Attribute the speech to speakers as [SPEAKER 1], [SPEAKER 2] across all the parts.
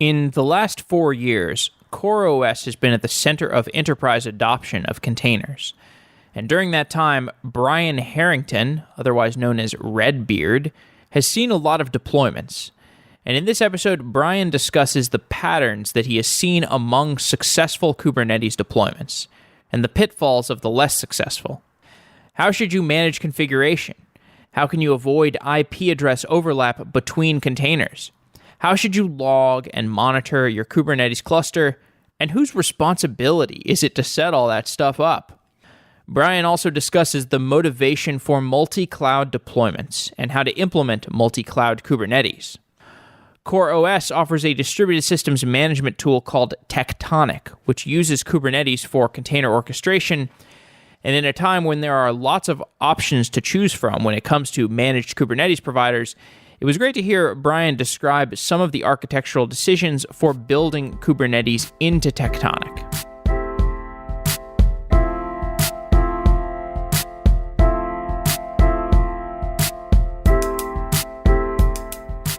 [SPEAKER 1] In the last 4 years, CoreOS has been at the center of enterprise adoption of containers. And during that time, Brian Harrington, otherwise known as Redbeard, has seen a lot of deployments. And in this episode, Brian discusses the patterns that he has seen among successful Kubernetes deployments and the pitfalls of the less successful. How should you manage configuration? How can you avoid IP address overlap between containers? How should you log and monitor your Kubernetes cluster? And whose responsibility is it to set all that stuff up? Brian also discusses the motivation for multi-cloud deployments and how to implement multi-cloud Kubernetes. CoreOS offers a distributed systems management tool called Tectonic, which uses Kubernetes for container orchestration. And in a time when there are lots of options to choose from when it comes to managed Kubernetes providers, it was great to hear Brian describe some of the architectural decisions for building Kubernetes into Tectonic.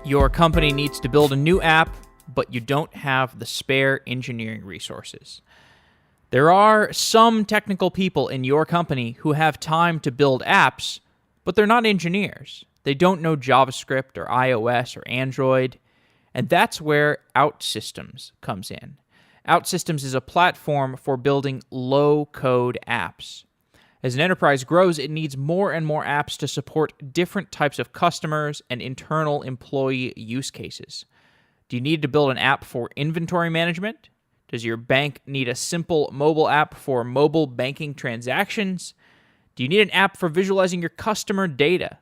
[SPEAKER 1] Your company needs to build a new app, but you don't have the spare engineering resources. There are some technical people in your company who have time to build apps, but they're not engineers. They don't know JavaScript or iOS or Android, and that's where OutSystems comes in. OutSystems is a platform for building low-code apps. As an enterprise grows, it needs more and more apps to support different types of customers and internal employee use cases. Do you need to build an app for inventory management? Does your bank need a simple mobile app for mobile banking transactions? Do you need an app for visualizing your customer data?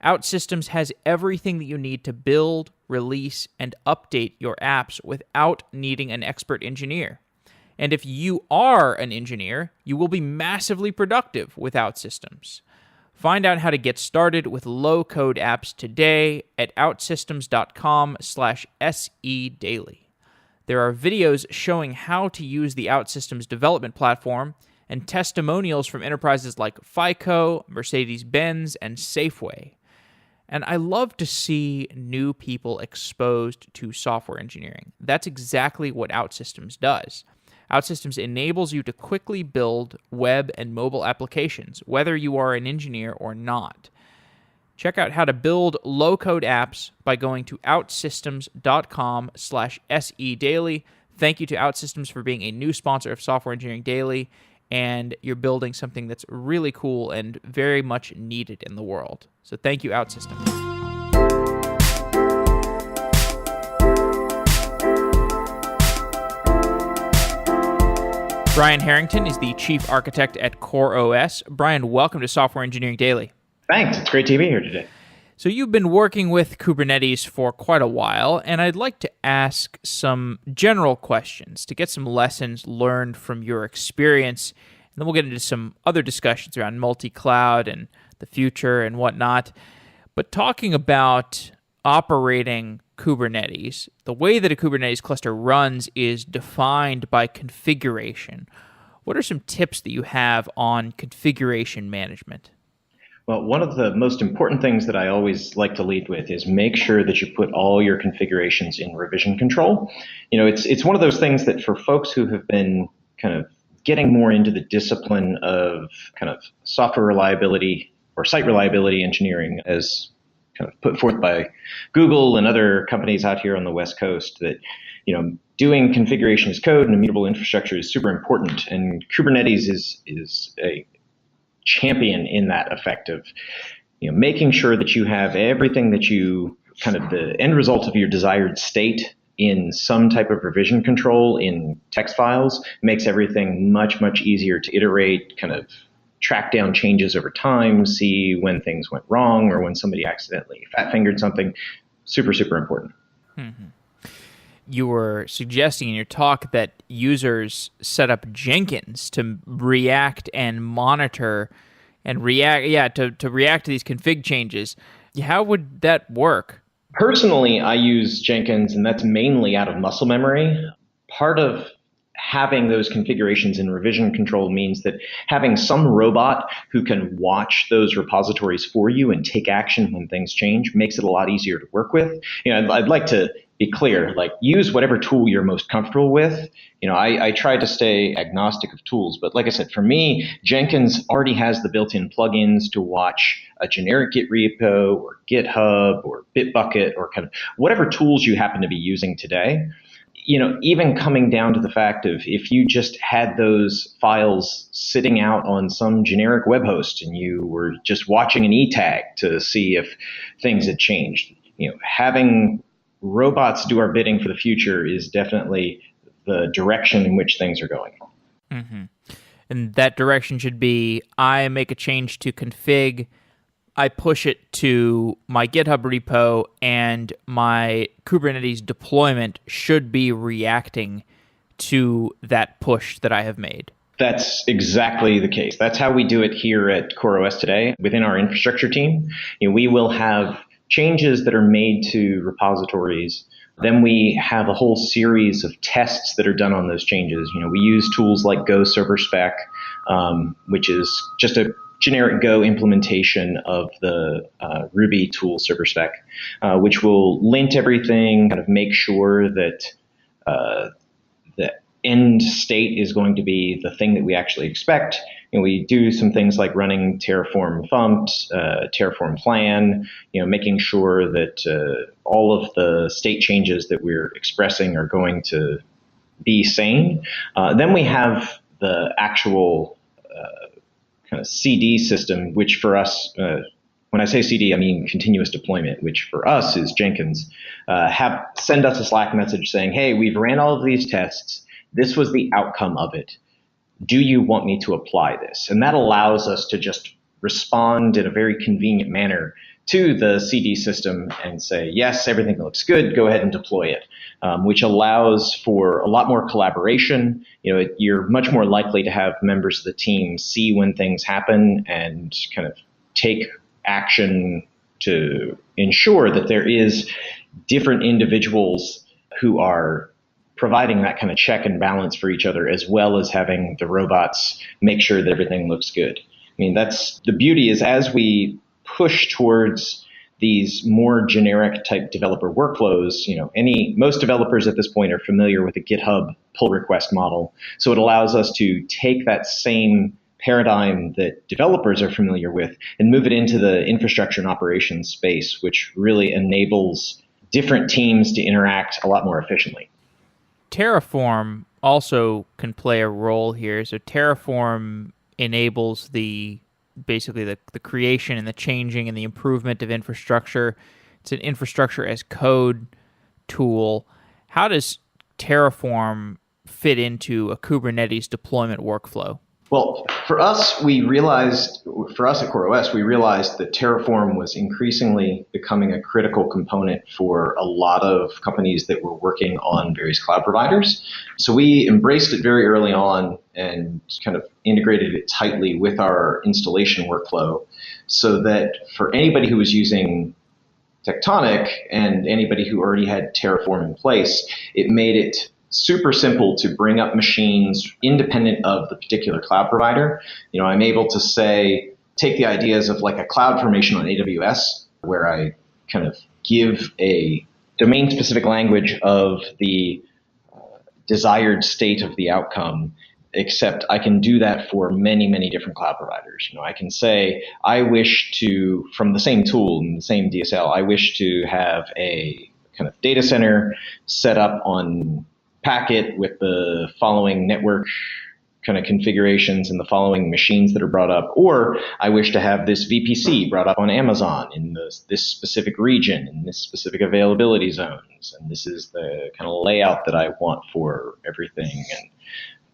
[SPEAKER 1] OutSystems has everything that you need to build, release, and update your apps without needing an expert engineer. And if you are an engineer, you will be massively productive with OutSystems. Find out how to get started with low-code apps today at outsystems.com/sedaily. There are videos showing how to use the OutSystems development platform and testimonials from enterprises like FICO, Mercedes-Benz, and Safeway. And I love to see new people exposed to software engineering. That's exactly what OutSystems does. OutSystems enables you to quickly build web and mobile applications, whether you are an engineer or not. Check out how to build low-code apps by going to outsystems.com/sedaily. Thank you to OutSystems for being a new sponsor of Software Engineering Daily, and you're building something that's really cool and very much needed in the world. So thank you, OutSystems. Brian Harrington is the chief architect at CoreOS. Brian, welcome to Software Engineering Daily.
[SPEAKER 2] Thanks. It's great to be here today.
[SPEAKER 1] So you've been working with Kubernetes for quite a while, and I'd like to ask some general questions to get some lessons learned from your experience, and then we'll get into some other discussions around multi-cloud and the future and whatnot. But talking about operating Kubernetes, the way that a Kubernetes cluster runs is defined by configuration. What are some tips that you have on configuration management?
[SPEAKER 2] Well, one of the most important things that I always like to lead with is make sure that you put all your configurations in revision control. You know, it's one of those things that for folks who have been kind of getting more into the discipline of kind of software reliability or site reliability engineering as kind of put forth by Google and other companies out here on the West Coast, that, you know, doing configuration as code and immutable infrastructure is super important. And Kubernetes is a champion in that effect of, you know, making sure that you have everything that you kind of the end result of your desired state in some type of revision control in text files makes everything much, much easier to iterate, kind of track down changes over time, see when things went wrong or when somebody accidentally fat-fingered something. Super, super important.
[SPEAKER 1] Mm-hmm. You were suggesting in your talk that users set up Jenkins to react and monitor and react, to react to these config changes. How would that work?
[SPEAKER 2] Personally, I use Jenkins, and that's mainly out of muscle memory. Part of having those configurations in revision control means that having some robot who can watch those repositories for you and take action when things change makes it a lot easier to work with. I'd like to be clear, like use whatever tool you're most comfortable with. I try to stay agnostic of tools, but like I said, for me, Jenkins already has the built-in plugins to watch a generic Git repo or GitHub or Bitbucket or kind of whatever tools you happen to be using today. Even coming down to the fact of if you just had those files sitting out on some generic web host and you were just watching an e-tag to see if things had changed, having robots do our bidding for the future is definitely the direction in which things are going.
[SPEAKER 1] Mm-hmm. And that direction should be, I make a change to config, I push it to my GitHub repo, and my Kubernetes deployment should be reacting to that push that I have made.
[SPEAKER 2] That's exactly the case. That's how we do it here at CoreOS today. Within our infrastructure team, we will have changes that are made to repositories. Then we have a whole series of tests that are done on those changes. We use tools like Go Server Spec, which is just a generic Go implementation of the Ruby tool Server Spec, which will lint everything, kind of make sure that the end state is going to be the thing that we actually expect. We do some things like running Terraform Thumped, Terraform Plan, making sure that all of the state changes that we're expressing are going to be sane. Then we have the actual kind of CD system, which for us, when I say CD, I mean continuous deployment, which for us is Jenkins. Send us a Slack message saying, hey, we've ran all of these tests. This was the outcome of it. Do you want me to apply this? And that allows us to just respond in a very convenient manner to the CD system and say, yes, everything looks good, go ahead and deploy it, which allows for a lot more collaboration. You're much more likely to have members of the team see when things happen and kind of take action to ensure that there is different individuals who are providing that kind of check and balance for each other, as well as having the robots make sure that everything looks good. That's the beauty is as we push towards these more generic type developer workflows, most developers at this point are familiar with the GitHub pull request model. So it allows us to take that same paradigm that developers are familiar with and move it into the infrastructure and operations space, which really enables different teams to interact a lot more efficiently.
[SPEAKER 1] Terraform also can play a role here. So Terraform enables basically the creation and the changing and the improvement of infrastructure. It's an infrastructure as code tool. How does Terraform fit into a Kubernetes deployment workflow?
[SPEAKER 2] Well, for us at CoreOS, we realized that Terraform was increasingly becoming a critical component for a lot of companies that were working on various cloud providers. So we embraced it very early on and kind of integrated it tightly with our installation workflow so that for anybody who was using Tectonic and anybody who already had Terraform in place, it made it super simple to bring up machines independent of the particular cloud provider. I'm able to take the ideas of like a cloud formation on AWS, where I kind of give a domain-specific language of the desired state of the outcome, except I can do that for many, many different cloud providers. I can say, I wish to, from the same tool and the same DSL, I wish to have a kind of data center set up on Packet with the following network kind of configurations and the following machines that are brought up, or I wish to have this VPC brought up on Amazon in this specific region, in this specific availability zones, and this is the kind of layout that I want for everything. And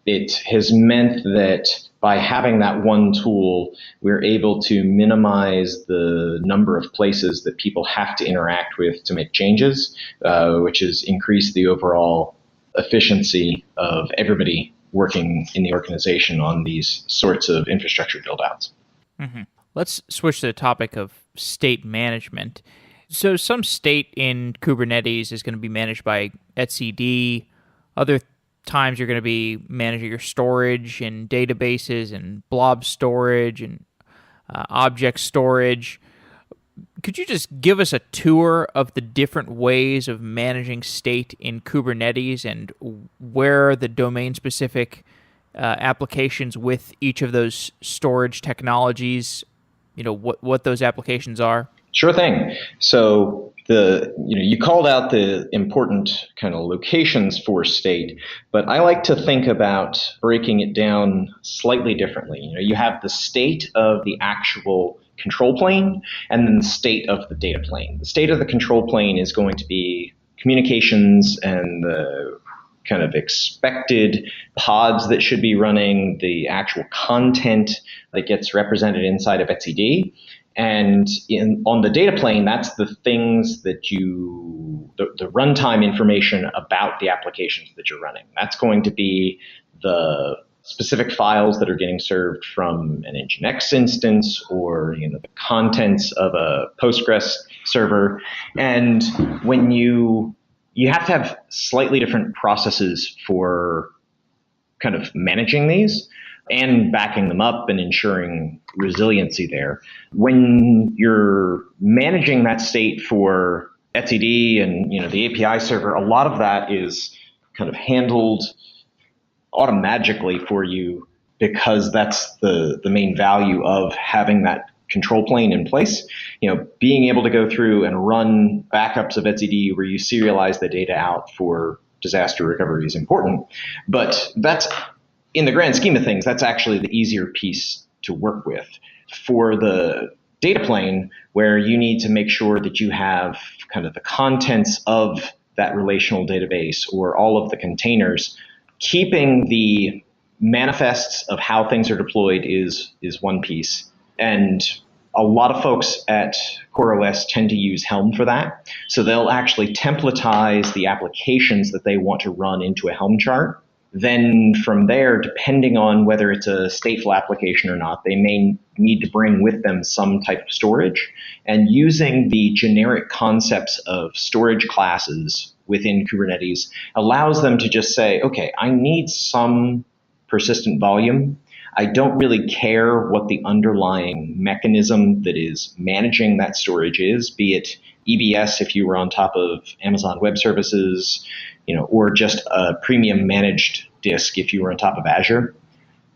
[SPEAKER 2] it has meant that by having that one tool, we're able to minimize the number of places that people have to interact with to make changes, which has increased the overall efficiency of everybody working in the organization on these sorts of infrastructure build-outs.
[SPEAKER 1] Mm-hmm. Let's switch to the topic of state management. So some state in Kubernetes is going to be managed by etcd. Other times you're going to be managing your storage and databases and blob storage and object storage. Could you just give us a tour of the different ways of managing state in Kubernetes and where the domain-specific applications with each of those storage technologies, what those applications are?
[SPEAKER 2] Sure thing. So you called out the important kind of locations for state, but I like to think about breaking it down slightly differently. You have the state of the actual control plane and then the state of the data plane. The state of the control plane is going to be communications and the kind of expected pods that should be running, the actual content that gets represented inside of etcd. And on the data plane, that's the things that the runtime information about the applications that you're running. That's going to be the specific files that are getting served from an Nginx instance or the contents of a Postgres server. And when you have to have slightly different processes for kind of managing these and backing them up and ensuring resiliency there. When you're managing that state for etcd and the API server, a lot of that is kind of handled automagically for you because that's the main value of having that control plane in place. Being able to go through and run backups of etcd where you serialize the data out for disaster recovery is important. But that's, in the grand scheme of things, that's actually the easier piece to work with. For the data plane, where you need to make sure that you have kind of the contents of that relational database or all of the containers, keeping the manifests of how things are deployed is one piece. And a lot of folks at CoreOS tend to use Helm for that. So they'll actually templatize the applications that they want to run into a Helm chart. Then from there, depending on whether it's a stateful application or not, they may need to bring with them some type of storage. And using the generic concepts of storage classes within Kubernetes allows them to just say, okay, I need some persistent volume. I don't really care what the underlying mechanism that is managing that storage is, be it EBS if you were on top of Amazon Web Services, or just a premium managed disk if you were on top of Azure.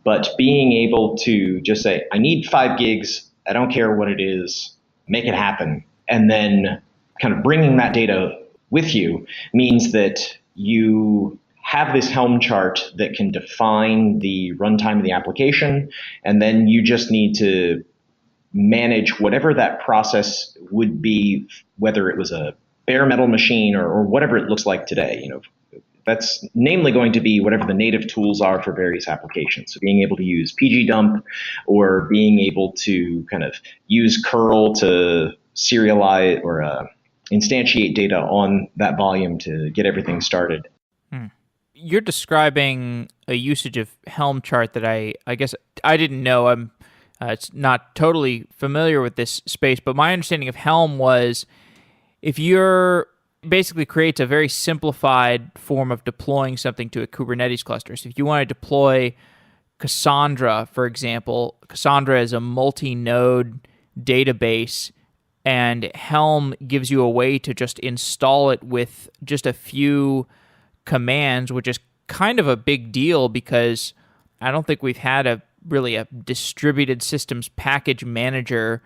[SPEAKER 2] But being able to just say, I need 5 gigs, I don't care what it is, make it happen. And then kind of bringing that data with you means that you have this Helm chart that can define the runtime of the application, and then you just need to manage whatever that process would be, whether it was a bare metal machine or whatever it looks like today. That's namely going to be whatever the native tools are for various applications. So being able to use pgdump or being able to kind of use curl to serialize or instantiate data on that volume to get everything started.
[SPEAKER 1] You're describing a usage of Helm chart that I guess I didn't know. I'm it's not totally familiar with this space, but my understanding of Helm was if you're basically creates a very simplified form of deploying something to a Kubernetes cluster. So if you want to deploy Cassandra, for example, Cassandra is a multi-node database, and Helm gives you a way to just install it with just a few commands, which is kind of a big deal because I don't think we've had a distributed systems package manager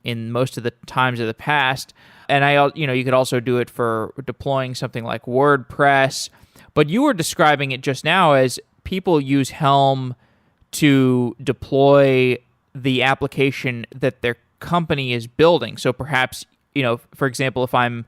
[SPEAKER 1] in most of the times of the past. And you could also do it for deploying something like WordPress. But you were describing it just now as people use Helm to deploy the application that their company is building. So perhaps, for example, if I'm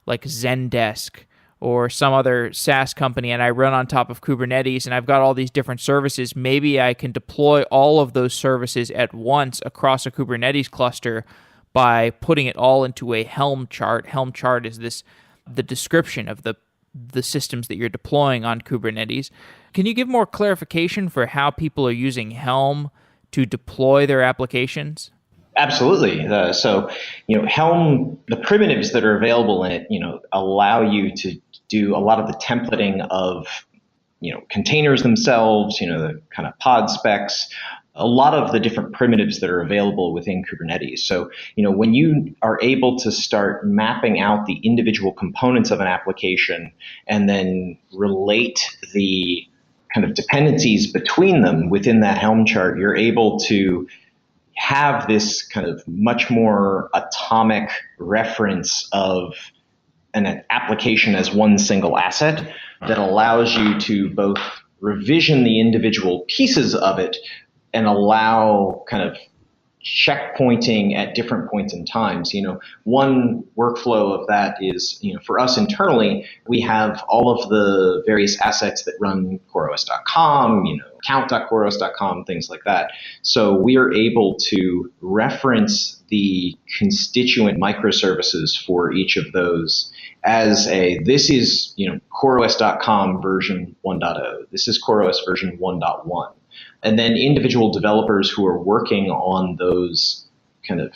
[SPEAKER 1] like Zendesk or some other SaaS company and I run on top of Kubernetes and I've got all these different services, maybe I can deploy all of those services at once across a Kubernetes cluster by putting it all into a Helm chart. Helm chart is the description of the systems that you're deploying on Kubernetes. Can you give more clarification for how people are using Helm to deploy their applications?
[SPEAKER 2] Absolutely. So, Helm, the primitives that are available in it, allow you to do a lot of the templating of containers themselves, the kind of pod specs, a lot of the different primitives that are available within Kubernetes. So, when you are able to start mapping out the individual components of an application and then relate the kind of dependencies between them within that Helm chart, you're able to have this kind of much more atomic reference of an application as one single asset that allows you to both revision the individual pieces of it and allow kind of checkpointing at different points in times. One workflow of that is, for us internally, we have all of the various assets that run CoreOS.com, count.coreos.com, things like that. So we are able to reference the constituent microservices for each of those as this is, CoreOS.com version 1.0. This is CoreOS version 1.1. And then individual developers who are working on those kind of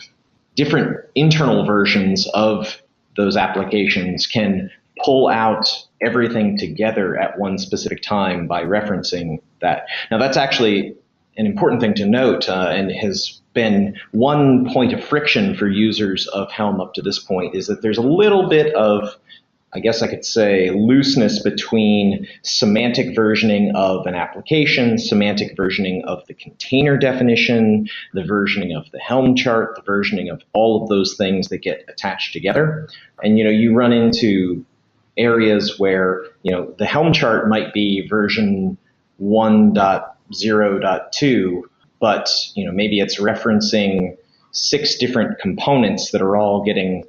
[SPEAKER 2] different internal versions of those applications can pull out everything together at one specific time by referencing that. Now, that's actually an important thing to note, and has been one point of friction for users of Helm up to this point, is that there's a little bit of, I guess I could say, looseness between semantic versioning of an application, semantic versioning of the container definition, the versioning of the Helm chart, the versioning of all of those things that get attached together. And, you run into areas where, the Helm chart might be version 1.0.2, but, maybe it's referencing 6 different components that are all getting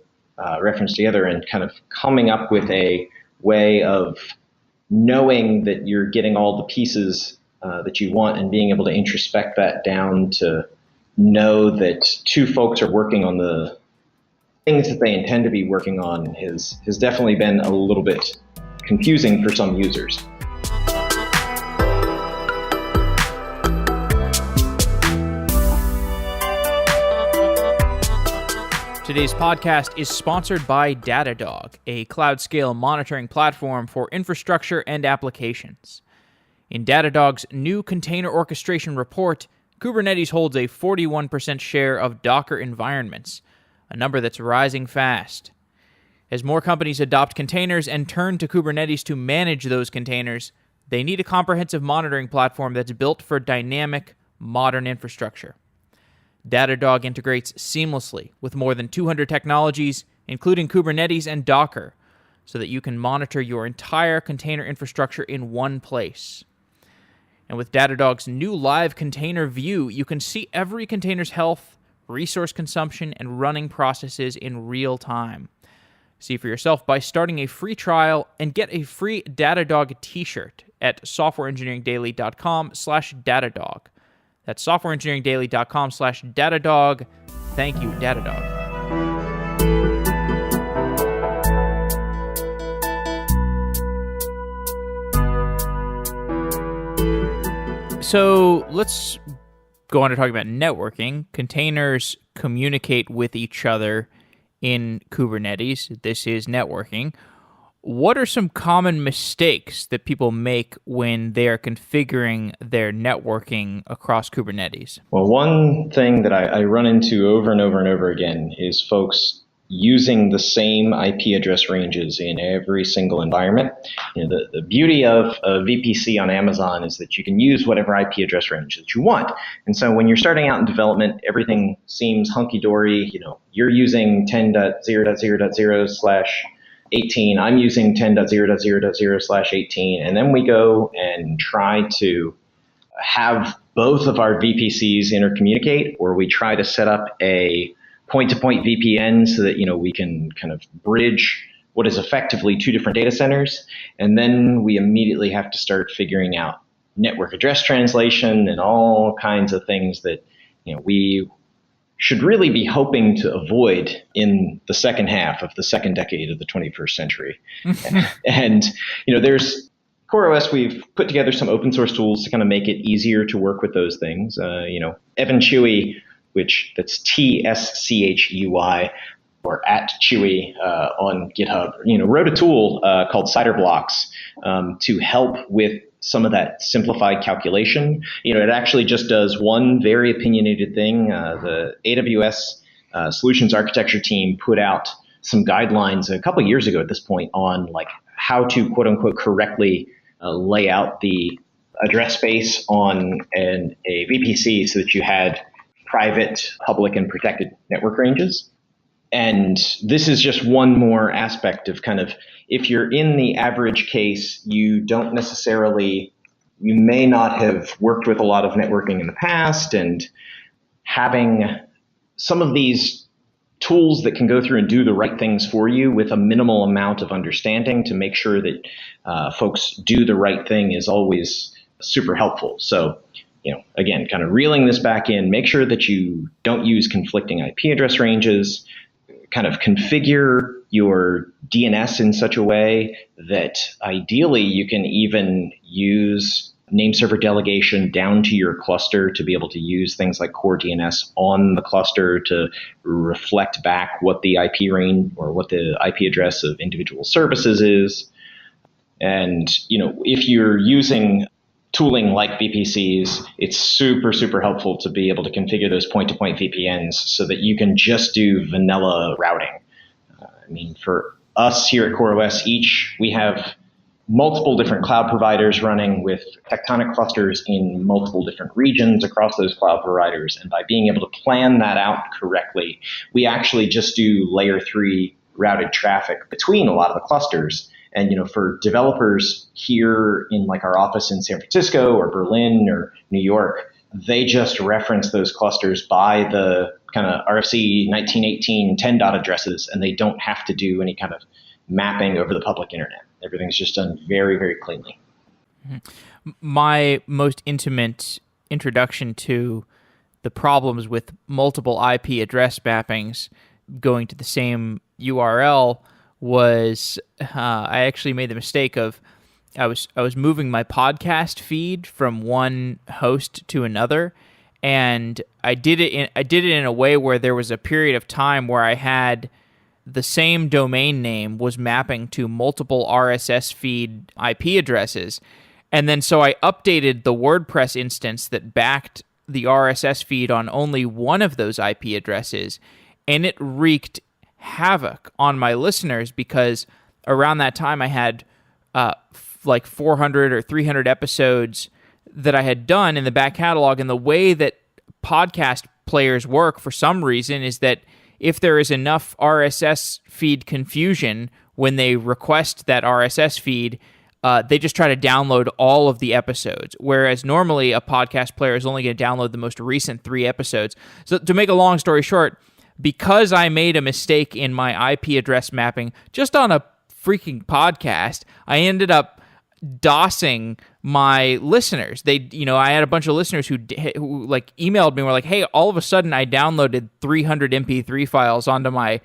[SPEAKER 2] referenced together, and kind of coming up with a way of knowing that you're getting all the pieces that you want and being able to introspect that down to know that 2 folks are working on the things that they intend to be working on has definitely been a little bit confusing for some users.
[SPEAKER 1] Today's podcast is sponsored by Datadog, a cloud-scale monitoring platform for infrastructure and applications. In Datadog's new container orchestration report, Kubernetes holds a 41% share of Docker environments, a number that's rising fast. As more companies adopt containers and turn to Kubernetes to manage those containers, they need a comprehensive monitoring platform that's built for dynamic, modern infrastructure. Datadog integrates seamlessly with more than 200 technologies, including Kubernetes and Docker, so that you can monitor your entire container infrastructure in one place. And with Datadog's new live container view, you can see every container's health, resource consumption, and running processes in real time. See for yourself by starting a free trial and get a free Datadog t-shirt at softwareengineeringdaily.com/Datadog. That's softwareengineeringdaily.com/Datadog. Thank you, Datadog. So let's go on to talk about networking. Containers communicate with each other in Kubernetes. This is networking. What are some common mistakes that people make when they are configuring their networking across Kubernetes?
[SPEAKER 2] Well, one thing that I run into over and over and over again is folks using the same IP address ranges in every single environment. The beauty of a VPC on Amazon is that you can use whatever IP address range that you want. And so when you're starting out in development, everything seems hunky-dory. You're using 10.0.0.0/18. I'm using 10.0.0.0/18. And then we go and try to have both of our VPCs intercommunicate, or we try to set up a point-to-point VPN so that we can kind of bridge what is effectively 2 different data centers. And then we immediately have to start figuring out network address translation and all kinds of things that we should really be hoping to avoid in the second half of the second decade of the 21st century. And there's CoreOS, we've put together some open source tools to kind of make it easier to work with those things. Evan Chewy, that's TSCHUI, or @Chewy on GitHub, wrote a tool called Cider Blocks to help with some of that simplified calculation. It actually just does one very opinionated thing. The AWS solutions architecture team put out some guidelines a couple of years ago at this point on like how to quote unquote correctly lay out the address space on a VPC so that you had private, public, and protected network ranges. And this is just one more aspect of kind of, if you're in the average case, you may not have worked with a lot of networking in the past, and having some of these tools that can go through and do the right things for you with a minimal amount of understanding to make sure that folks do the right thing is always super helpful. So, again, kind of reeling this back in, make sure that you don't use conflicting IP address ranges, kind of configure your DNS in such a way that ideally you can even use name server delegation down to your cluster to be able to use things like core DNS on the cluster to reflect back what the IP range or what the IP address of individual services is. And, if you're using tooling like VPCs, it's super, super helpful to be able to configure those point-to-point VPNs so that you can just do vanilla routing. For us here at CoreOS, we have multiple different cloud providers running with Tectonic clusters in multiple different regions across those cloud providers. And by being able to plan that out correctly, we actually just do layer 3 routed traffic between a lot of the clusters. And, for developers here in like our office in San Francisco or Berlin or New York, they just reference those clusters by the kind of RFC 1918 10 dot addresses, and they don't have to do any kind of mapping over the public internet. Everything's just done very, very cleanly.
[SPEAKER 1] My most intimate introduction to the problems with multiple IP address mappings going to the same URL was I actually made the mistake of I was moving my podcast feed from one host to another, and I did it in a way where there was a period of time where I had the same domain name was mapping to multiple RSS feed IP addresses, and then so I updated the WordPress instance that backed the RSS feed on only one of those IP addresses, and it wreaked havoc on my listeners because around that time I had like 400 or 300 episodes that I had done in the back catalog. And the way that podcast players work for some reason is that if there is enough RSS feed confusion when they request that RSS feed, they just try to download all of the episodes. Whereas normally a podcast player is only going to download the most recent 3 episodes. So to make a long story short, because I made a mistake in my IP address mapping just on a freaking podcast, I ended up DOSing my listeners. I had a bunch of listeners who like emailed me and were like, "Hey, all of a sudden I downloaded 300 MP3 files onto my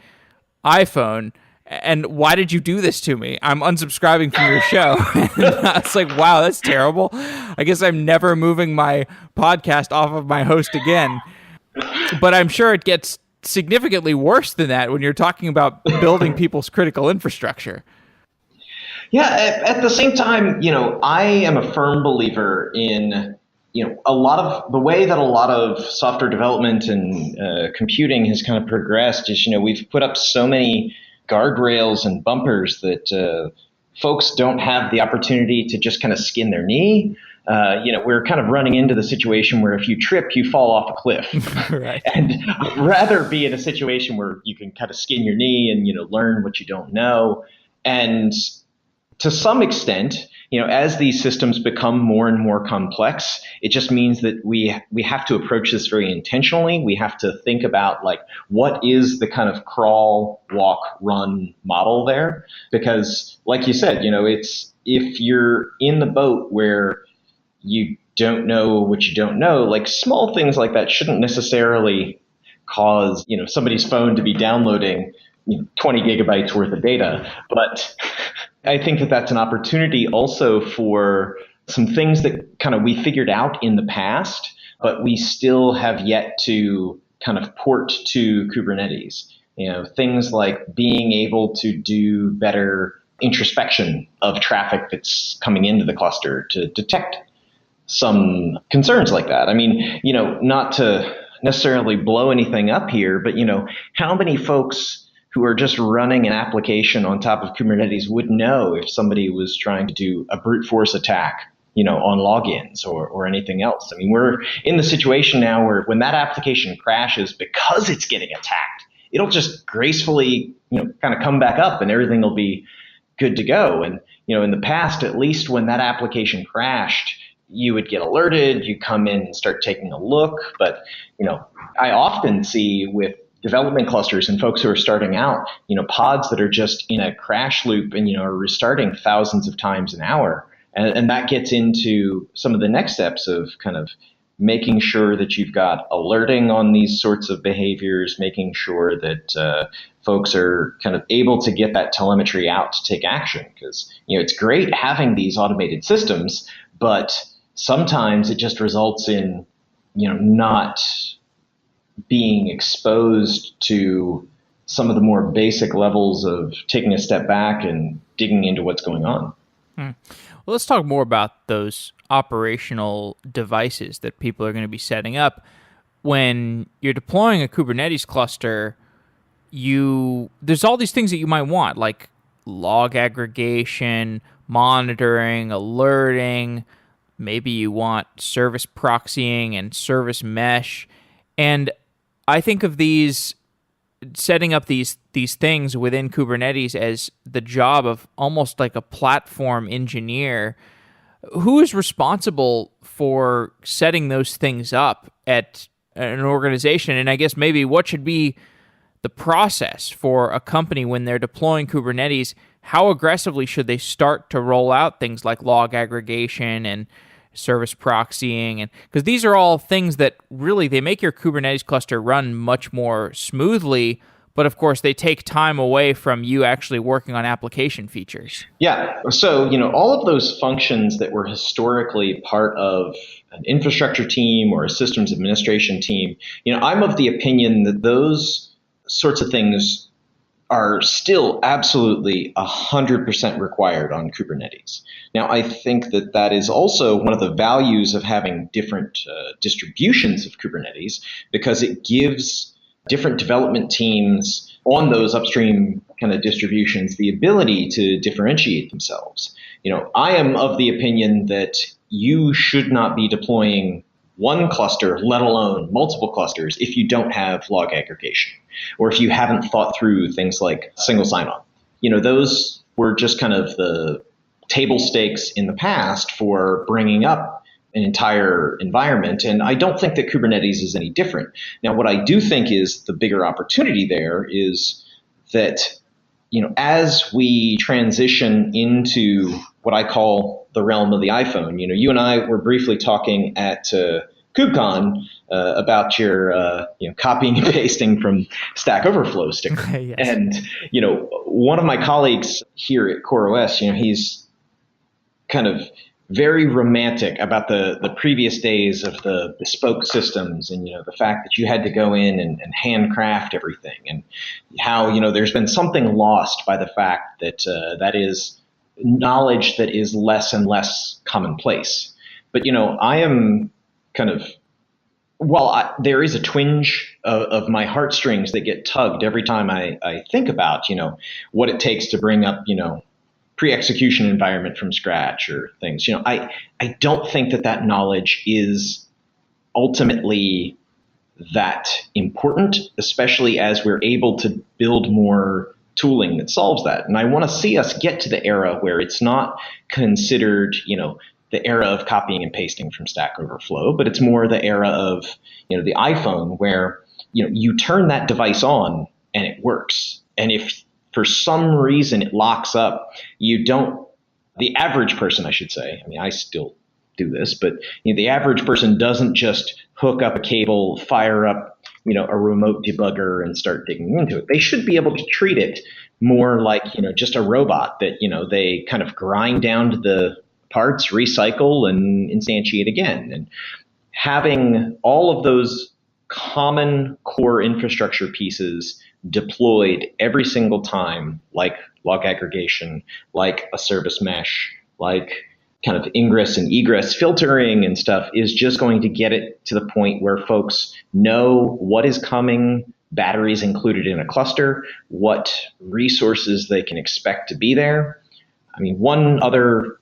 [SPEAKER 1] iPhone, and why did you do this to me? I'm unsubscribing from your show." And I was like, "Wow, that's terrible. I guess I'm never moving my podcast off of my host again." But I'm sure it gets significantly worse than that when you're talking about building people's critical infrastructure.
[SPEAKER 2] Yeah, at the same time, I am a firm believer in, a lot of the way that a lot of software development and computing has kind of progressed is, we've put up so many guardrails and bumpers that folks don't have the opportunity to just kind of skin their knee. We're kind of running into the situation where if you trip, you fall off a cliff.
[SPEAKER 1] Right.
[SPEAKER 2] And I'd rather be in a situation where you can kind of skin your knee and, learn what you don't know. And to some extent, as these systems become more and more complex, it just means that we have to approach this very intentionally. We have to think about like, what is the kind of crawl, walk, run model there? Because like you said, it's if you're in the boat where you don't know what you don't know, like small things like that shouldn't necessarily cause, somebody's phone to be downloading 20 gigabytes worth of data. But I think that that's an opportunity also for some things that kind of we figured out in the past, but we still have yet to kind of port to Kubernetes. Things like being able to do better introspection of traffic that's coming into the cluster to detect some concerns like that. I mean, not to necessarily blow anything up here, but how many folks who are just running an application on top of Kubernetes would know if somebody was trying to do a brute force attack, on logins or anything else? I mean, we're in the situation now where when that application crashes because it's getting attacked, it'll just gracefully, kind of come back up and everything will be good to go. And, in the past, at least when that application crashed, you would get alerted, you come in and start taking a look. But, I often see with development clusters and folks who are starting out, pods that are just in a crash loop and, are restarting thousands of times an hour. And that gets into some of the next steps of kind of making sure that you've got alerting on these sorts of behaviors, making sure that folks are kind of able to get that telemetry out to take action. Because, it's great having these automated systems, but sometimes it just results in, not being exposed to some of the more basic levels of taking a step back and digging into what's going on.
[SPEAKER 1] Well, let's talk more about those operational devices that people are going to be setting up. When you're deploying a Kubernetes cluster, there's all these things that you might want, like log aggregation, monitoring, alerting. Maybe you want service proxying and service mesh. And I think of setting up these things within Kubernetes as the job of almost like a platform engineer. Who is responsible for setting those things up at an organization? And I guess maybe what should be the process for a company when they're deploying Kubernetes? How aggressively should they start to roll out things like log aggregation and service proxying? And because these are all things that really they make your Kubernetes cluster run much more smoothly, but of course they take time away from you actually working on application features.
[SPEAKER 2] Yeah. So, all of those functions that were historically part of an infrastructure team or a systems administration team, I'm of the opinion that those sorts of things are still absolutely 100% required on Kubernetes. Now, I think that is also one of the values of having different distributions of Kubernetes, because it gives different development teams on those upstream kind of distributions the ability to differentiate themselves. I am of the opinion that you should not be deploying one cluster, let alone multiple clusters, if you don't have log aggregation, or if you haven't thought through things like single sign-on. Those were just kind of the table stakes in the past for bringing up an entire environment, and I don't think that Kubernetes is any different. Now, what I do think is the bigger opportunity there is that, as we transition into what I call the realm of the iPhone, you and I were briefly talking at KubeCon about your copying and pasting from Stack Overflow sticker.
[SPEAKER 1] Yes.
[SPEAKER 2] And one of my colleagues here at CoreOS, he's kind of very romantic about the previous days of the bespoke systems, and the fact that you had to go in and handcraft everything, and how there's been something lost by the fact that that is knowledge that is less and less commonplace. But I am kind of, there is a twinge of my heartstrings that get tugged every time I think about what it takes to bring up pre-execution environment from scratch or things. I don't think that knowledge is ultimately that important, especially as we're able to build more tooling that solves that. And I want to see us get to the era where it's not considered, the era of copying and pasting from Stack Overflow, but it's more the era of, the iPhone, where, you turn that device on and it works. And if for some reason it locks up, the average person, I should say, I still do this, but the average person doesn't just hook up a cable, fire up, a remote debugger and start digging into it. They should be able to treat it more like, just a robot that, they kind of grind down to the parts, recycle, and instantiate again. And having all of those common core infrastructure pieces deployed every single time, like log aggregation, like a service mesh, like kind of ingress and egress filtering and stuff, is just going to get it to the point where folks know what is coming, batteries included in a cluster, what resources they can expect to be there. I mean, one other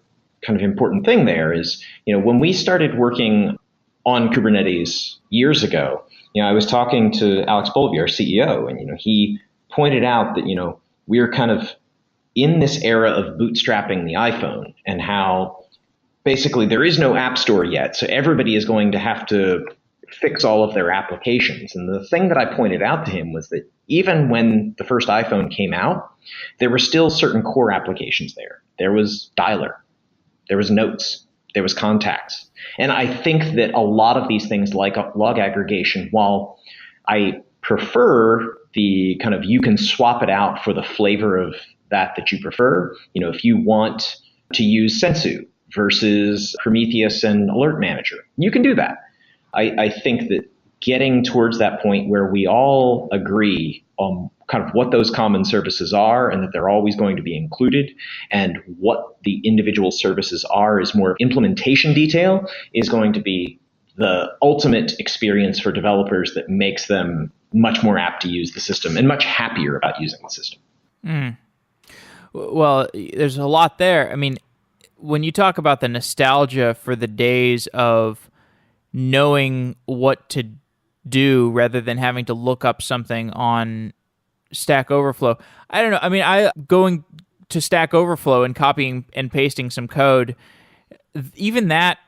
[SPEAKER 2] kind of important thing there is, when we started working on Kubernetes years ago, I was talking to Alex Bolvie, our CEO, and he pointed out that we're kind of in this era of bootstrapping the iPhone, and how basically there is no app store yet, so everybody is going to have to fix all of their applications. And the thing that I pointed out to him was that even when the first iPhone came out, there were still certain core applications there. There was Dialer, there was Notes, there was Contacts. And I think that a lot of these things like log aggregation, while I prefer the kind of, you can swap it out for the flavor of that you prefer. If you want to use Sensu versus Prometheus and Alert Manager, you can do that. I think that getting towards that point where we all agree on kind of what those common services are, and that they're always going to be included, and what the individual services are is more implementation detail, is going to be the ultimate experience for developers that makes them much more apt to use the system and much happier about using the system.
[SPEAKER 1] Well, there's a lot there. I mean, when you talk about the nostalgia for the days of knowing what to do rather than having to look up something on Stack Overflow, I don't know. I mean, going to Stack Overflow and copying and pasting some code, even that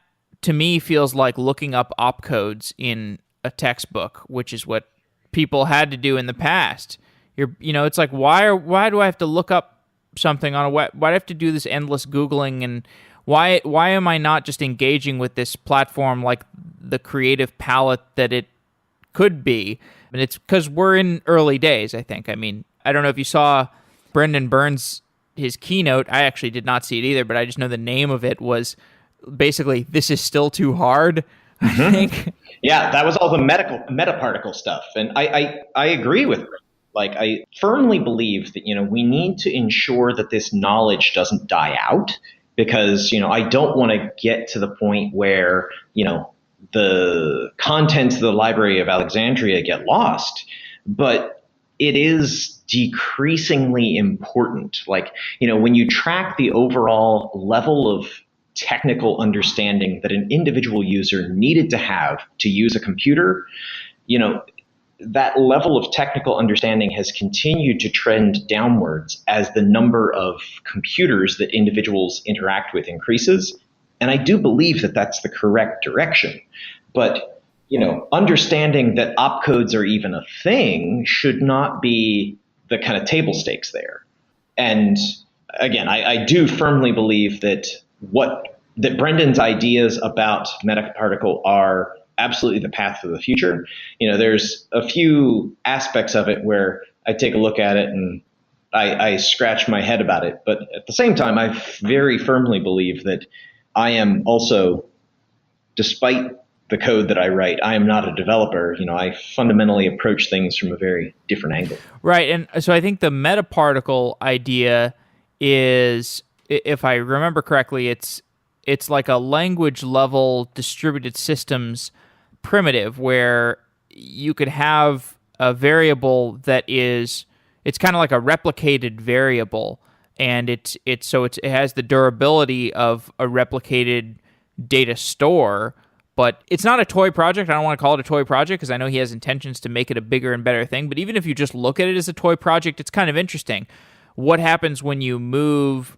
[SPEAKER 1] to me feels like looking up opcodes in a textbook, which is what people had to do in the past. It's like, why do I have to look up something on a web? Why do I have to do this endless Googling? And why am I not just engaging with this platform like the creative palette that it could be? And it's because we're in early days, I think. I mean, I don't know if you saw Brendan Burns, his keynote. I actually did not see it either, but I just know the name of it was basically, "This is still too hard," I think.
[SPEAKER 2] Yeah, that was all the metaparticle stuff. And I agree with Brendan. Like, I firmly believe that, we need to ensure that this knowledge doesn't die out, because, I don't want to get to the point where, the contents of the Library of Alexandria get lost, but it is decreasingly important. Like, when you track the overall level of technical understanding that an individual user needed to have to use a computer, that level of technical understanding has continued to trend downwards as the number of computers that individuals interact with increases. And I do believe that that's the correct direction. But, understanding that opcodes are even a thing should not be the kind of table stakes there. And again, I do firmly believe that that Brendan's ideas about metaparticle are absolutely the path for the future. There's a few aspects of it where I take a look at it and I scratch my head about it. But at the same time, I very firmly believe that I am also, despite the code that I write, I am not a developer. I fundamentally approach things from a very different angle.
[SPEAKER 1] Right. And so I think the metaparticle idea is, if I remember correctly, it's like a language level distributed systems primitive where you could have a variable that it's kind of like a replicated variable, and it has the durability of a replicated data store, but it's not a toy project. I don't want to call it a toy project because I know he has intentions to make it a bigger and better thing, but even if you just look at it as a toy project, it's kind of interesting. What happens when you move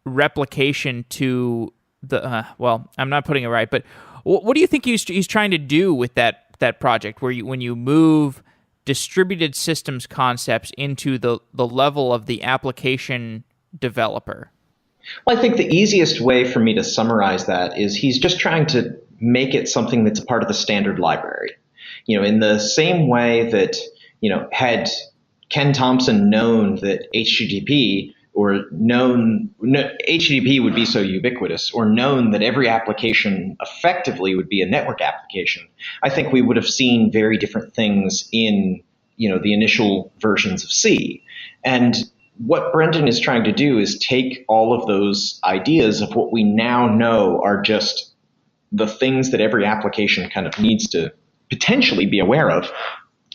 [SPEAKER 1] replication to I'm not putting it right, but what do you think he's trying to do with that project, when you move distributed systems concepts into the level of the application developer?
[SPEAKER 2] Well, I think the easiest way for me to summarize that is he's just trying to make it something that's a part of the standard library. In the same way that, had Ken Thompson known that HTTP HTTP would be so ubiquitous, or known that every application effectively would be a network application, I think we would have seen very different things in the initial versions of C. And what Brendan is trying to do is take all of those ideas of what we now know are just the things that every application kind of needs to potentially be aware of,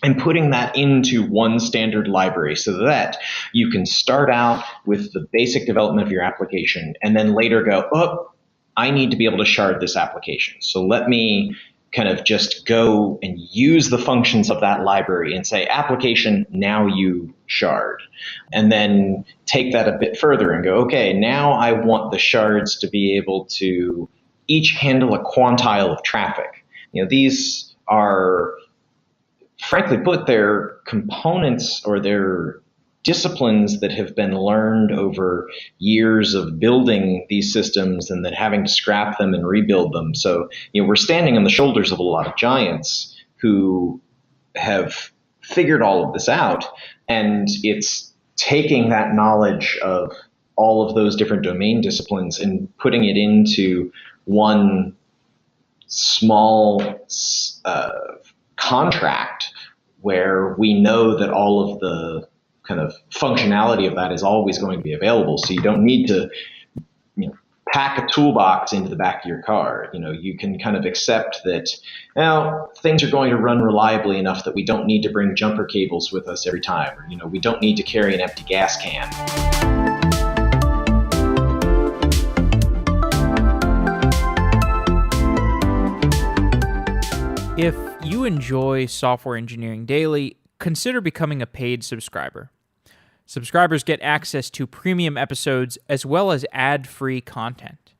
[SPEAKER 2] and putting that into one standard library so that you can start out with the basic development of your application and then later go, oh, I need to be able to shard this application. So let me kind of just go and use the functions of that library and say, application, now you shard. And then take that a bit further and go, okay, now I want the shards to be able to each handle a quantile of traffic. These are, frankly put, they're components or they're disciplines that have been learned over years of building these systems and then having to scrap them and rebuild them. So, we're standing on the shoulders of a lot of giants who have figured all of this out, and it's taking that knowledge of all of those different domain disciplines and putting it into one small contract where we know that all of the kind of functionality of that is always going to be available. So you don't need to pack a toolbox into the back of your car. You can kind of accept that things are going to run reliably enough that we don't need to bring jumper cables with us every time. Or, we don't need to carry an empty gas can.
[SPEAKER 1] If you enjoy Software Engineering Daily, consider becoming a paid subscriber. Subscribers get access to premium episodes as well as ad-free content.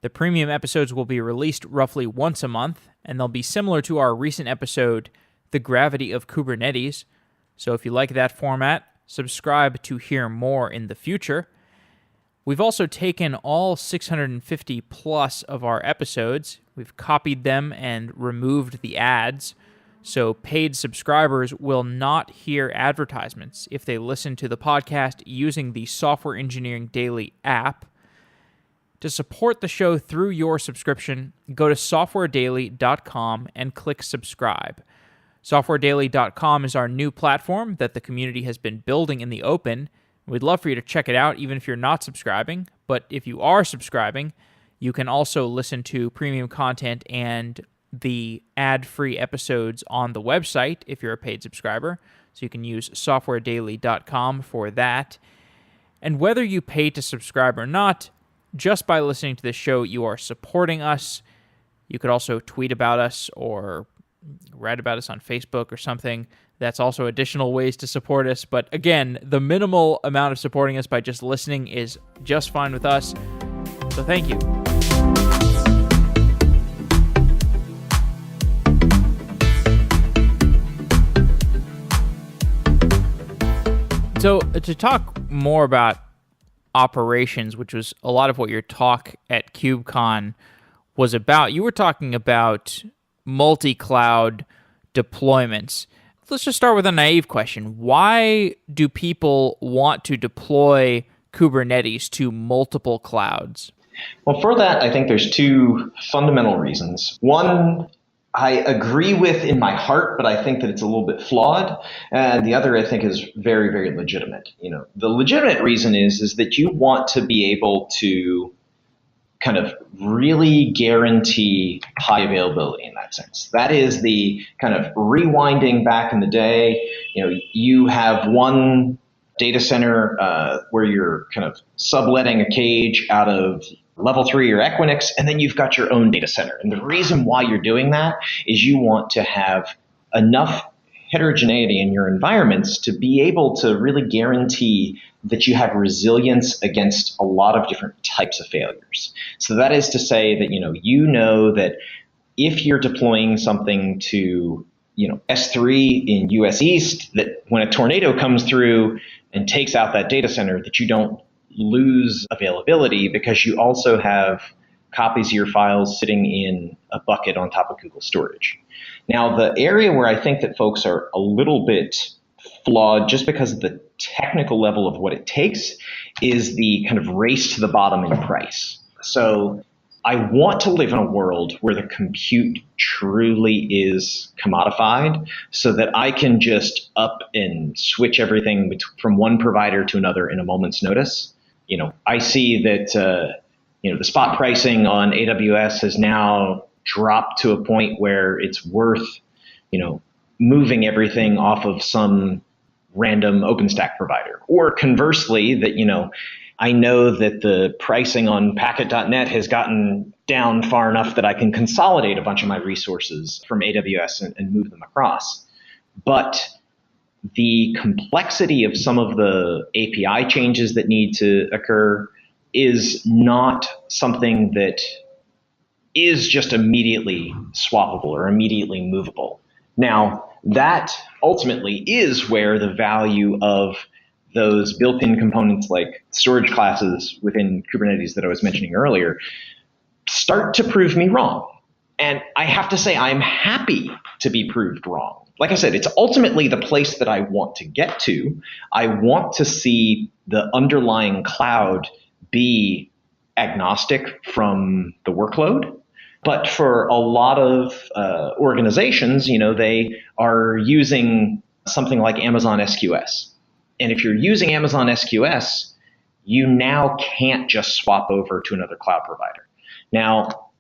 [SPEAKER 1] The premium episodes will be released roughly once a month, and they'll be similar to our recent episode, The Gravity of Kubernetes. So if you like that format, subscribe to hear more in the future. We've also taken all 650 plus of our episodes, we've copied them and removed the ads, so paid subscribers will not hear advertisements if they listen to the podcast using the Software Engineering Daily app. To support the show through your subscription, go to softwaredaily.com and click subscribe. Softwaredaily.com is our new platform that the community has been building in the open. We'd love for you to check it out even if you're not subscribing, but if you are subscribing, you can also listen to premium content and the ad-free episodes on the website if you're a paid subscriber. So you can use softwaredaily.com for that. And whether you pay to subscribe or not, just by listening to this show, you are supporting us. You could also tweet about us or write about us on Facebook or something. That's also additional ways to support us. But again, the minimal amount of supporting us by just listening is just fine with us. So thank you. So to talk more about operations, which was a lot of what your talk at KubeCon was about, you were talking about multi-cloud deployments. Let's just start with a naive question. Why do people want to deploy Kubernetes to multiple clouds?
[SPEAKER 2] Well, for that, I think there's two fundamental reasons. One, I agree with in my heart, but I think that it's a little bit flawed. And the other, I think, is very, very legitimate. The legitimate reason is that you want to be able to kind of really guarantee high availability in that sense. That is the kind of rewinding back in the day. You have one data center where you're kind of subletting a cage out of Level 3 or Equinix, and then you've got your own data center. And the reason why you're doing that is you want to have enough heterogeneity in your environments to be able to really guarantee that you have resilience against a lot of different types of failures. So that is to say that, that if you're deploying something to, S3 in US East, that when a tornado comes through and takes out that data center, that you don't lose availability because you also have copies of your files sitting in a bucket on top of Google Storage. Now, the area where I think that folks are a little bit flawed just because of the technical level of what it takes is the kind of race to the bottom in price. So I want to live in a world where the compute truly is commodified so that I can just up and switch everything from one provider to another in a moment's notice. I see that the spot pricing on AWS has now dropped to a point where it's worth moving everything off of some random OpenStack provider. Or conversely, that I know that the pricing on Packet.net has gotten down far enough that I can consolidate a bunch of my resources from AWS and move them across. But the complexity of some of the API changes that need to occur is not something that is just immediately swappable or immediately movable. Now, that ultimately is where the value of those built-in components like storage classes within Kubernetes that I was mentioning earlier start to prove me wrong. And I have to say, I'm happy to be proved wrong. Like I said, it's ultimately the place that I want to get to. I want to see the underlying cloud be agnostic from the workload. But for a lot of organizations, they are using something like Amazon SQS. And if you're using Amazon SQS, you now can't just swap over to another cloud provider. Now,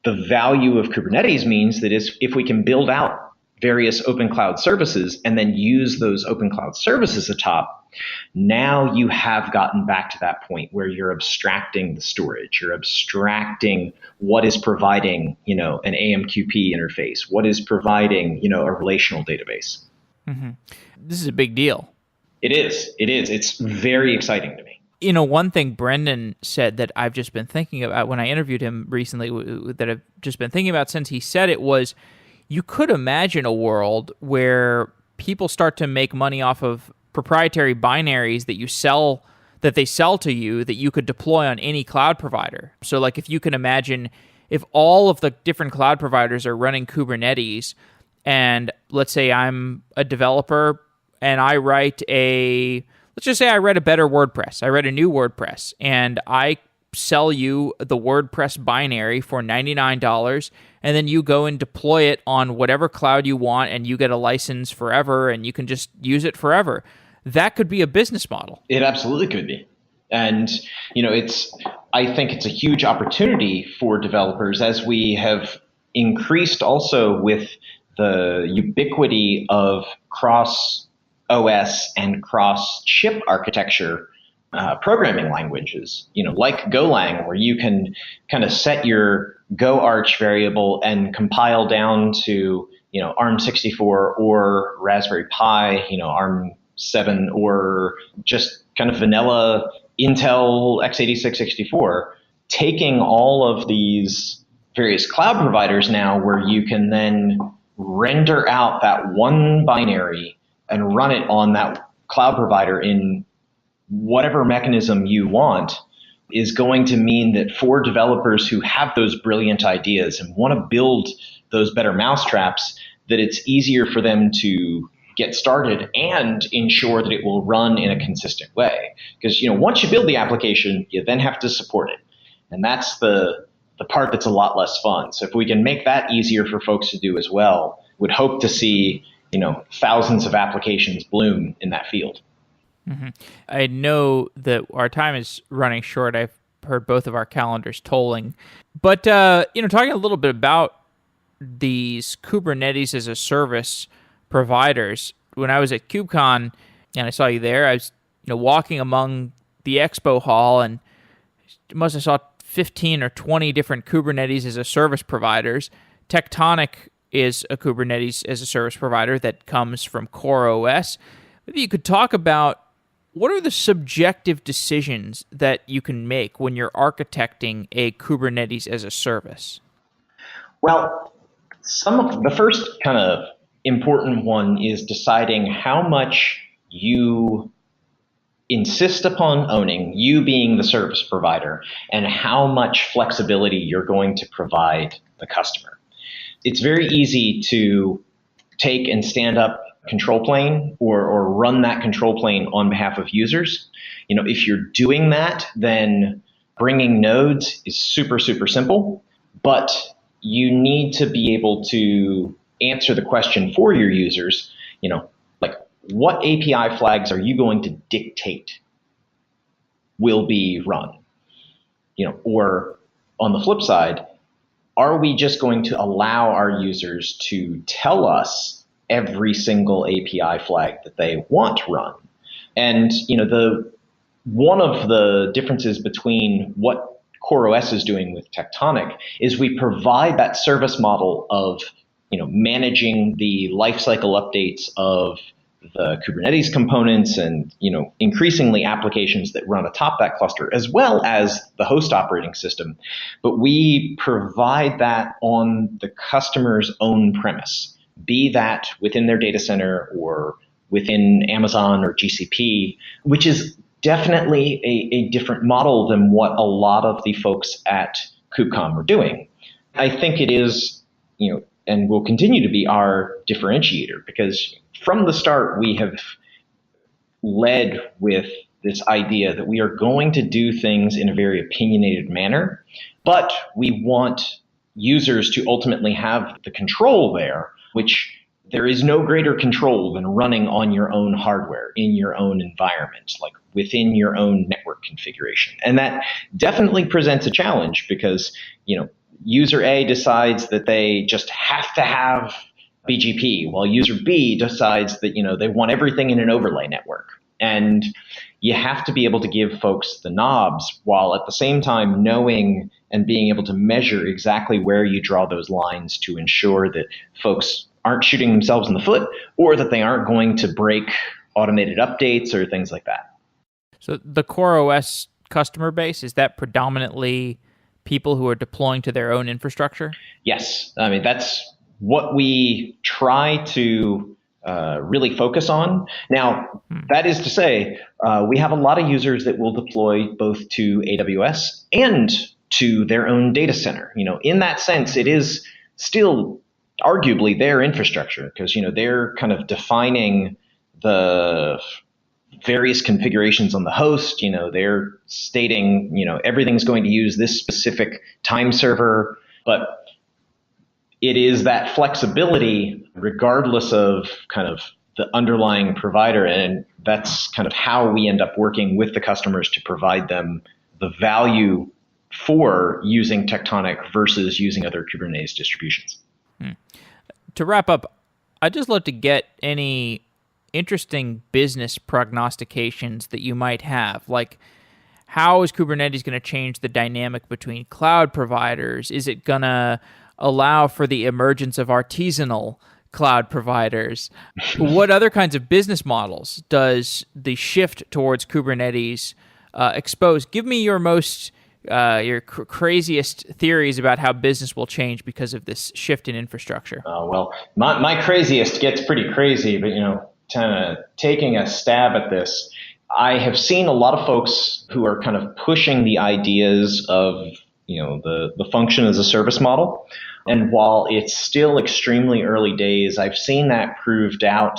[SPEAKER 2] the value of Kubernetes means that if we can build out various open cloud services and then use those open cloud services atop, now you have gotten back to that point where you're abstracting the storage, you're abstracting what is providing, an AMQP interface, what is providing, a relational database.
[SPEAKER 1] Mm-hmm. This is a big deal.
[SPEAKER 2] It is. It's very exciting to me.
[SPEAKER 1] One thing Brendan said that I've just been thinking about when I interviewed him recently, that I've just been thinking about since he said it, was you could imagine a world where people start to make money off of proprietary binaries that they sell to you that you could deploy on any cloud provider. So like if you can imagine if all of the different cloud providers are running Kubernetes, and let's say I'm a developer and let's just say I write a better WordPress. I write a new WordPress and I sell you the WordPress binary for $99, and then you go and deploy it on whatever cloud you want and you get a license forever and you can just use it forever. That could be a business model.
[SPEAKER 2] It absolutely could be. And, I think it's a huge opportunity for developers as we have increased also with the ubiquity of cross OS and cross chip architecture programming languages, like Golang, where you can kind of set your Go Arch variable and compile down to, ARM64 or Raspberry Pi, ARM7, or just kind of vanilla Intel x86-64, taking all of these various cloud providers now where you can then render out that one binary and run it on that cloud provider in whatever mechanism you want, is going to mean that for developers who have those brilliant ideas and want to build those better mousetraps, that it's easier for them to get started and ensure that it will run in a consistent way. Because once you build the application, you then have to support it. And that's the part that's a lot less fun. So if we can make that easier for folks to do as well, would hope to see thousands of applications bloom in that field.
[SPEAKER 1] Mm-hmm. I know that our time is running short. I've heard both of our calendars tolling. But, talking a little bit about these Kubernetes as a service providers, when I was at KubeCon and I saw you there, I was walking among the expo hall and must have saw 15 or 20 different Kubernetes as a service providers. Tectonic is a Kubernetes as a service provider that comes from CoreOS. Maybe you could talk about what are the subjective decisions that you can make when you're architecting a Kubernetes as a service?
[SPEAKER 2] Well, the first kind of important one is deciding how much you insist upon owning, you being the service provider, and how much flexibility you're going to provide the customer. It's very easy to take and stand up control plane or run that control plane on behalf of users. If you're doing that, then Bringing nodes is super, super simple, but you need to be able to answer the question for your users, like what API flags are you going to dictate will be run? Or on the flip side, are we just going to allow our users to tell us every single API flag that they want run? And one of the differences between what CoreOS is doing with Tectonic is we provide that service model of managing the lifecycle updates of the Kubernetes components and increasingly applications that run atop that cluster, as well as the host operating system. But we provide that on the customer's own premise, be that within their data center or within Amazon or GCP, which is definitely a different model than what a lot of the folks at KubeCon are doing. I think it is, and will continue to be our differentiator, because from the start, we have led with this idea that we are going to do things in a very opinionated manner, but we want users to ultimately have the control there, which there is no greater control than running on your own hardware, in your own environment, like within your own network configuration. And that definitely presents a challenge because, user A decides that they just have to have BGP, while user B decides that, they want everything in an overlay network. And you have to be able to give folks the knobs while at the same time knowing and being able to measure exactly where you draw those lines to ensure that folks aren't shooting themselves in the foot or that they aren't going to break automated updates or things like that.
[SPEAKER 1] So the CoreOS customer base, is that predominantly people who are deploying to their own infrastructure?
[SPEAKER 2] Yes. I mean, that's what we try to really focus on. Now, that is to say, we have a lot of users that will deploy both to AWS and to their own data center. In that sense, it is still arguably their infrastructure because, they're kind of defining the various configurations on the host. They're stating, everything's going to use this specific time server, but it is that flexibility regardless of kind of the underlying provider. And that's kind of how we end up working with the customers to provide them the value for using Tectonic versus using other Kubernetes distributions.
[SPEAKER 1] To wrap up, I'd just love to get any interesting business prognostications that you might have. Like, how is Kubernetes going to change the dynamic between cloud providers? Is it going to allow for the emergence of artisanal cloud providers? What other kinds of business models does the shift towards Kubernetes expose? Give me your craziest theories about how business will change because of this shift in infrastructure.
[SPEAKER 2] Well, my craziest gets pretty crazy, but kind of taking a stab at this, I have seen a lot of folks who are kind of pushing the ideas of the function as a service model. And while it's still extremely early days, I've seen that proved out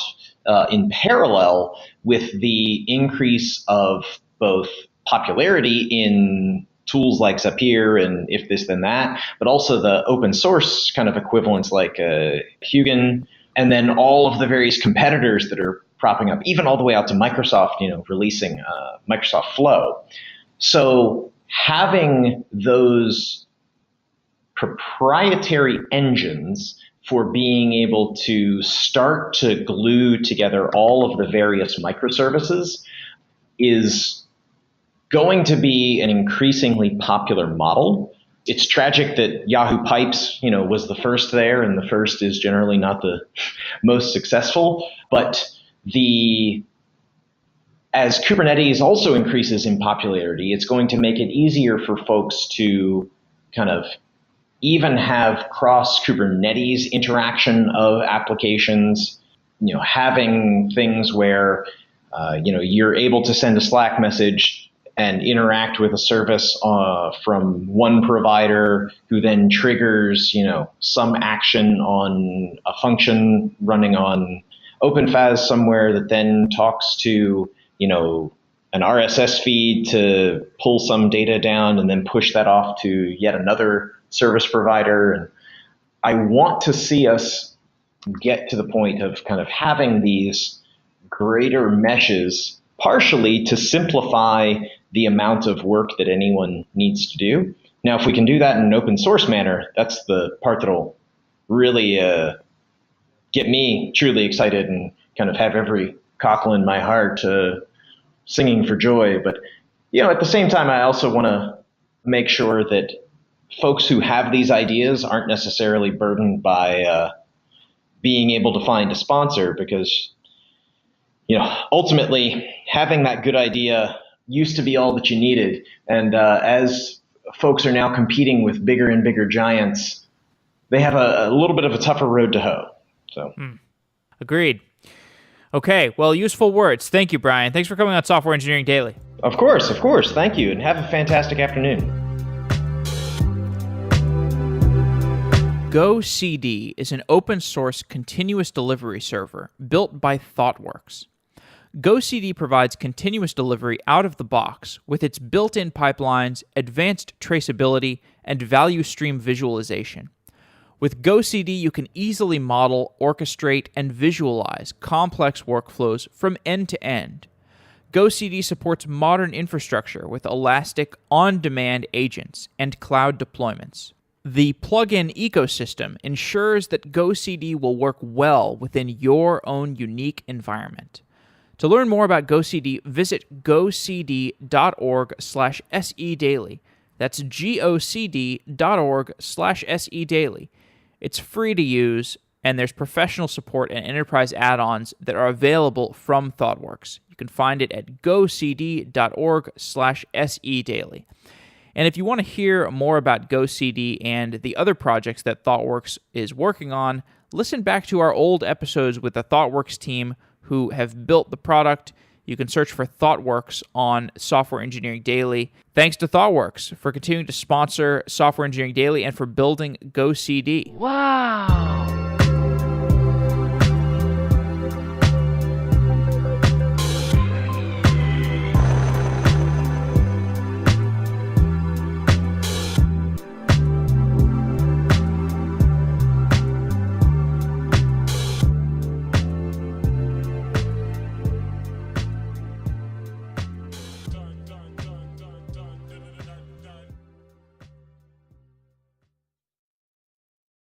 [SPEAKER 2] in parallel with the increase of both popularity in tools like Zapier and if this then that, but also the open source kind of equivalents like Hugin, and then all of the various competitors that are propping up, even all the way out to Microsoft, releasing Microsoft Flow. So having those proprietary engines for being able to start to glue together all of the various microservices is going to be an increasingly popular model. It's tragic that Yahoo Pipes, was the first there, and the first is generally not the most successful. But as Kubernetes also increases in popularity, it's going to make it easier for folks to kind of even have cross Kubernetes interaction of applications, having things where, you're able to send a Slack message and interact with a service from one provider who then triggers, some action on a function running on OpenFAS somewhere that then talks to, an RSS feed to pull some data down and then push that off to yet another service provider. And I want to see us get to the point of kind of having these greater meshes, partially to simplify the amount of work that anyone needs to do. Now, if we can do that in an open source manner, that's the part that'll really get me truly excited and kind of have every cockle in my heart singing for joy. But at the same time, I also want to make sure that folks who have these ideas aren't necessarily burdened by being able to find a sponsor, because ultimately having that good idea used to be all that you needed. And as folks are now competing with bigger and bigger giants, they have a little bit of a tougher road to hoe. So,
[SPEAKER 1] Agreed. Okay, well, useful words. Thank you, Brian. Thanks for coming on Software Engineering Daily.
[SPEAKER 2] Of course. Thank you, and have a fantastic afternoon.
[SPEAKER 1] GoCD is an open-source continuous delivery server built by ThoughtWorks. GoCD provides continuous delivery out of the box with its built-in pipelines, advanced traceability, and value stream visualization. With GoCD, you can easily model, orchestrate, and visualize complex workflows from end to end. GoCD supports modern infrastructure with elastic, on-demand agents and cloud deployments. The plugin ecosystem ensures that GoCD will work well within your own unique environment. To learn more about GoCD, visit gocd.org/sedaily. That's gocd.org/sedaily. It's free to use, and there's professional support and enterprise add-ons that are available from ThoughtWorks. You can find it at gocd.org/sedaily. And if you want to hear more about GoCD and the other projects that ThoughtWorks is working on, listen back to our old episodes with the ThoughtWorks team who have built the product. You can search for ThoughtWorks on Software Engineering Daily. Thanks to ThoughtWorks for continuing to sponsor Software Engineering Daily and for building GoCD.
[SPEAKER 3] Wow!